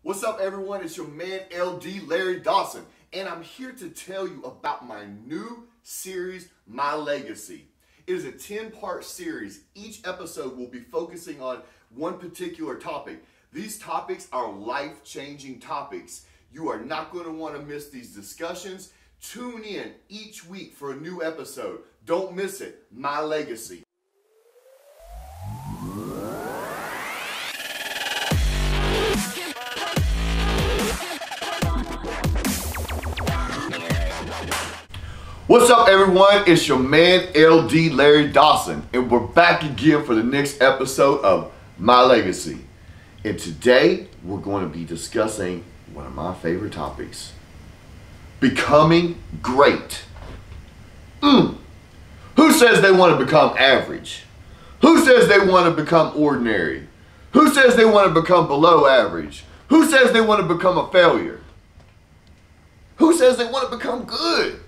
What's up, everyone? It's your man LD Larry Dawson, and I'm here to tell you about my new series, My Legacy. It is a 10-part series. Each episode will be focusing on one particular topic. These topics are life-changing topics. You are not going to want to miss these discussions. Tune in each week for a new episode. Don't miss it. My Legacy. What's up, everyone? It's your man LD Larry Dawson, and we're back again for the next episode of My Legacy. And today we're going to be discussing one of my favorite topics: becoming great. Who says they want to become average? Who says they want to become ordinary? Who says they want to become below average? Who says they want to become a failure? Who says they want to become good?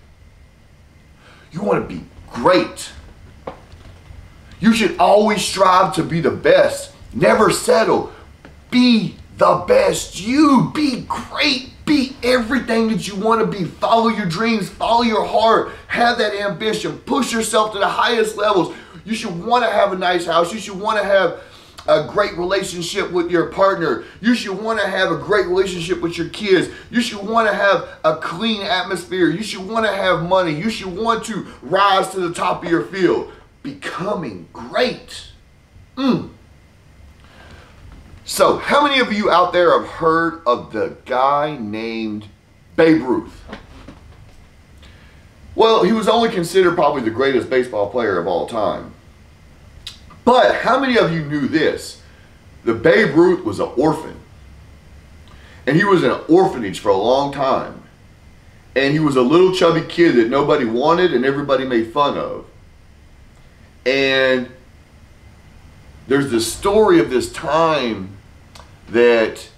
You want to be great. You should always strive to be the best. Never settle. Be the best you. Be great. Be everything that you want to be. Follow your dreams. Follow your heart. Have that ambition. Push yourself to the highest levels. You should want to have a nice house. You should want to have a great relationship with your partner. You should want to have a great relationship with your kids. You should want to have a clean atmosphere. You should want to have money. You should want to rise to the top of your field. Becoming great. So, how many of you out there have heard of the guy named Babe Ruth? Well, he was only considered probably the greatest baseball player of all time. But how many of you knew this? The Babe Ruth was an orphan. And he was in an orphanage for a long time. And he was a little chubby kid that nobody wanted and everybody made fun of. And there's this story of this time that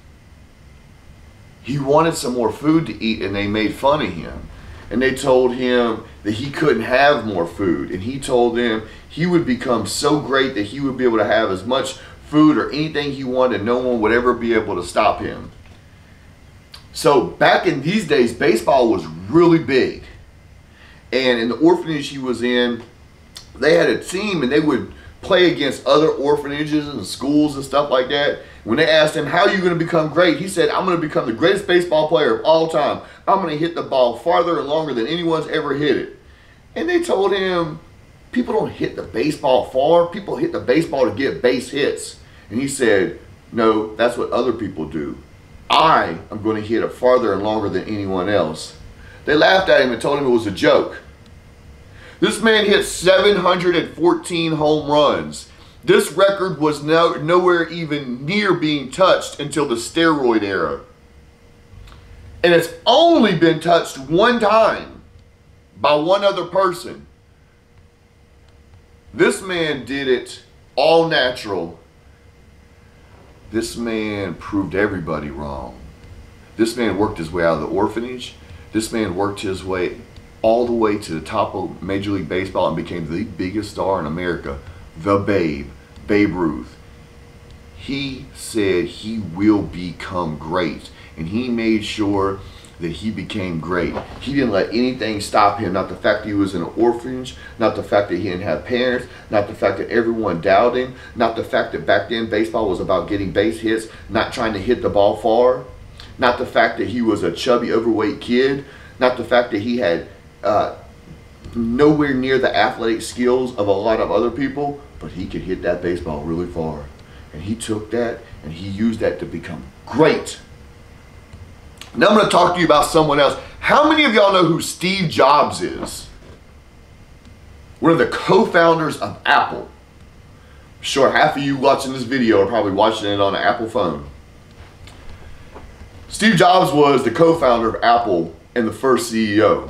he wanted some more food to eat and they made fun of him. And they told him that he couldn't have more food. And he told them he would become so great that he would be able to have as much food or anything he wanted, and no one would ever be able to stop him. So back in these days, baseball was really big. And in the orphanage he was in, they had a team and they would play against other orphanages and schools and stuff like that. When they asked him, how are you going to become great? He said, I'm going to become the greatest baseball player of all time. I'm going to hit the ball farther and longer than anyone's ever hit it. And they told him, people don't hit the baseball far. People hit the baseball to get base hits. And he said, no, that's what other people do. I am going to hit it farther and longer than anyone else. They laughed at him and told him it was a joke. This man hit 714 home runs. This record was nowhere even near being touched until the steroid era. And it's only been touched one time by one other person. This man did it all natural. This man proved everybody wrong. This man worked his way out of the orphanage. This man worked his way all the way to the top of Major League Baseball and became the biggest star in America, the Babe Ruth. He said he will become great, and he made sure that he became great. He didn't let anything stop him, not the fact that he was in an orphanage, not the fact that he didn't have parents, not the fact that everyone doubted him, not the fact that back then baseball was about getting base hits, not trying to hit the ball far, not the fact that he was a chubby, overweight kid, not the fact that he had nowhere near the athletic skills of a lot of other people, but he could hit that baseball really far. And he took that and he used that to become great. Now I'm going to talk to you about someone else. How many of y'all know who Steve Jobs is? One of the co-founders of Apple. I'm sure half of you watching this video are probably watching it on an Apple phone. Steve Jobs was the co-founder of Apple and the first CEO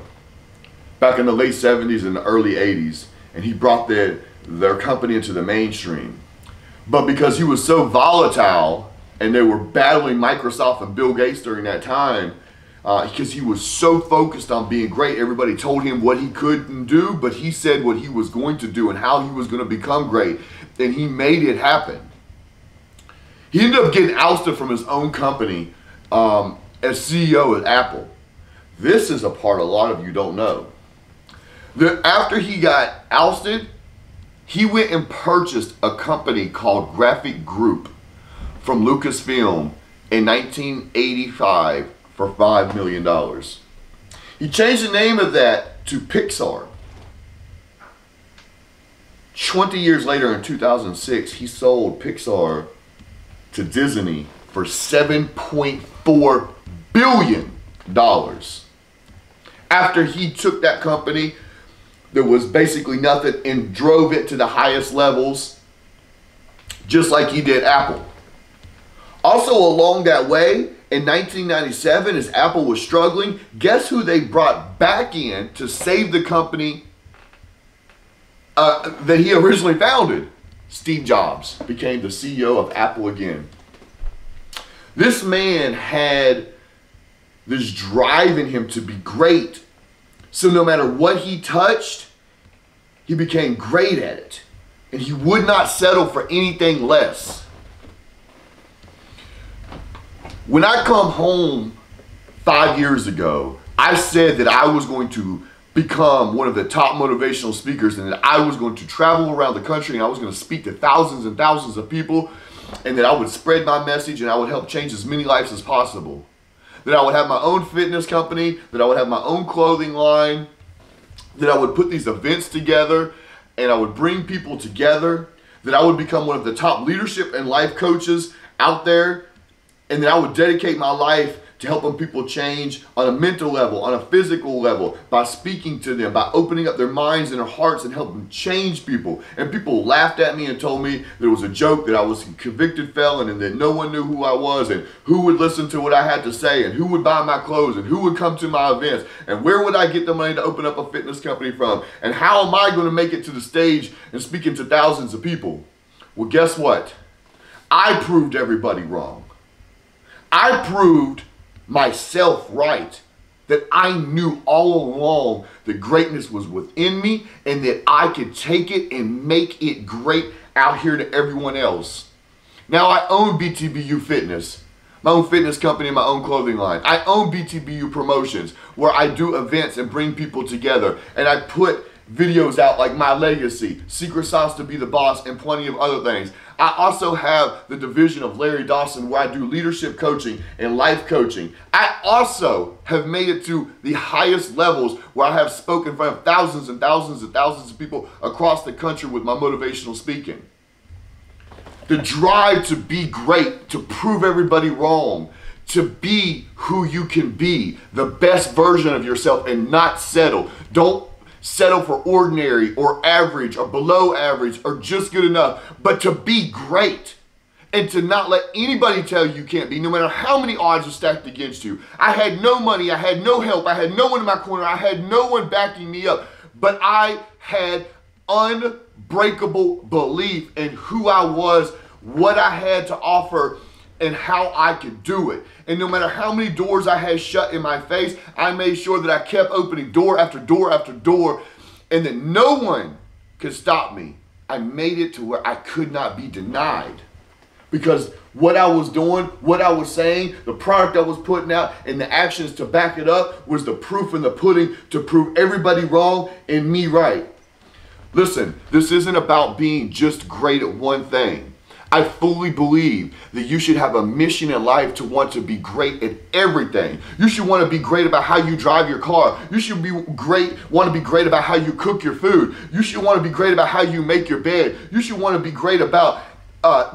back in the late 70s and the early 80s, and he brought their company into the mainstream. But because he was so volatile, and they were battling Microsoft and Bill Gates during that time, because he was so focused on being great, everybody told him what he couldn't do, but he said what he was going to do and how he was going to become great, and he made it happen. He ended up getting ousted from his own company as CEO at Apple. This is a part a lot of you don't know. After he got ousted, he went and purchased a company called Graphic Group from Lucasfilm in 1985 for $5 million. He changed the name of that to Pixar. 20 years later, in 2006, he sold Pixar to Disney for $7.4 billion. After he took that company, there was basically nothing, and drove it to the highest levels, just like he did Apple. Also along that way, in 1997, as Apple was struggling, guess who they brought back in to save the company that he originally founded? Steve Jobs became the CEO of Apple again. This man had this drive in him to be great. So no matter what he touched, he became great at it. And he would not settle for anything less. When I come home 5 years ago, I said that I was going to become one of the top motivational speakers, and that I was going to travel around the country, and I was going to speak to thousands and thousands of people, and that I would spread my message, and I would help change as many lives as possible. That I would have my own fitness company, that I would have my own clothing line, that I would put these events together, and I would bring people together, that I would become one of the top leadership and life coaches out there, and that I would dedicate my life to helping people change on a mental level, on a physical level, by speaking to them, by opening up their minds and their hearts and helping change people. And people laughed at me and told me that it was a joke, that I was a convicted felon, and that no one knew who I was, and who would listen to what I had to say, and who would buy my clothes, and who would come to my events, and where would I get the money to open up a fitness company from, and how am I going to make it to the stage and speaking to thousands of people? Well, guess what? I proved everybody wrong. I proved myself right, that I knew all along that greatness was within me, and that I could take it and make it great out here to everyone else. Now I own BTBU Fitness, my own fitness company and my own clothing line. I own BTBU Promotions, where I do events and bring people together, and I put videos out like My Legacy, Secret Sauce to Be the Boss, and plenty of other things. I also have the division of Larry Dawson, where I do leadership coaching and life coaching. I also have made it to the highest levels, where I have spoken in front of thousands and thousands and thousands of people across the country with my motivational speaking. The drive to be great, to prove everybody wrong, to be who you can be, the best version of yourself, and not settle. Don't settle for ordinary or average or below average or just good enough, but to be great, and to not let anybody tell you can't be, no matter how many odds are stacked against you. I had no money, I had no help, I had no one in my corner, I had no one backing me up, but I had unbreakable belief in who I was, what I had to offer, and how I could do it. And no matter how many doors I had shut in my face, I made sure that I kept opening door after door after door, and that no one could stop me. I made it to where I could not be denied, because what I was doing, what I was saying, the product I was putting out, and the actions to back it up was the proof in the pudding to prove everybody wrong and me right. Listen, this isn't about being just great at one thing. I fully believe that you should have a mission in life to want to be great at everything. You should want to be great about how you drive your car. You should want to be great about how you cook your food. You should want to be great about how you make your bed. You should want to be great about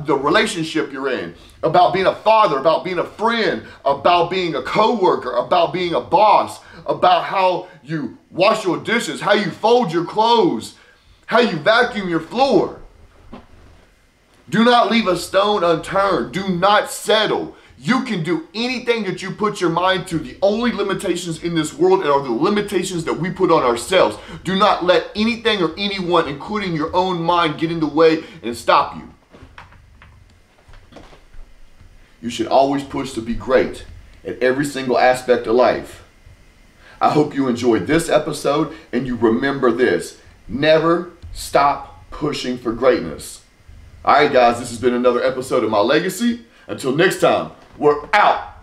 the relationship you're in, about being a father, about being a friend, about being a coworker, about being a boss, about how you wash your dishes, how you fold your clothes, how you vacuum your floor. Do not leave a stone unturned. Do not settle. You can do anything that you put your mind to. The only limitations in this world are the limitations that we put on ourselves. Do not let anything or anyone, including your own mind, get in the way and stop you. You should always push to be great at every single aspect of life. I hope you enjoyed this episode, and you remember this: never stop pushing for greatness. All right, guys, this has been another episode of My Legacy. Until next time, we're out.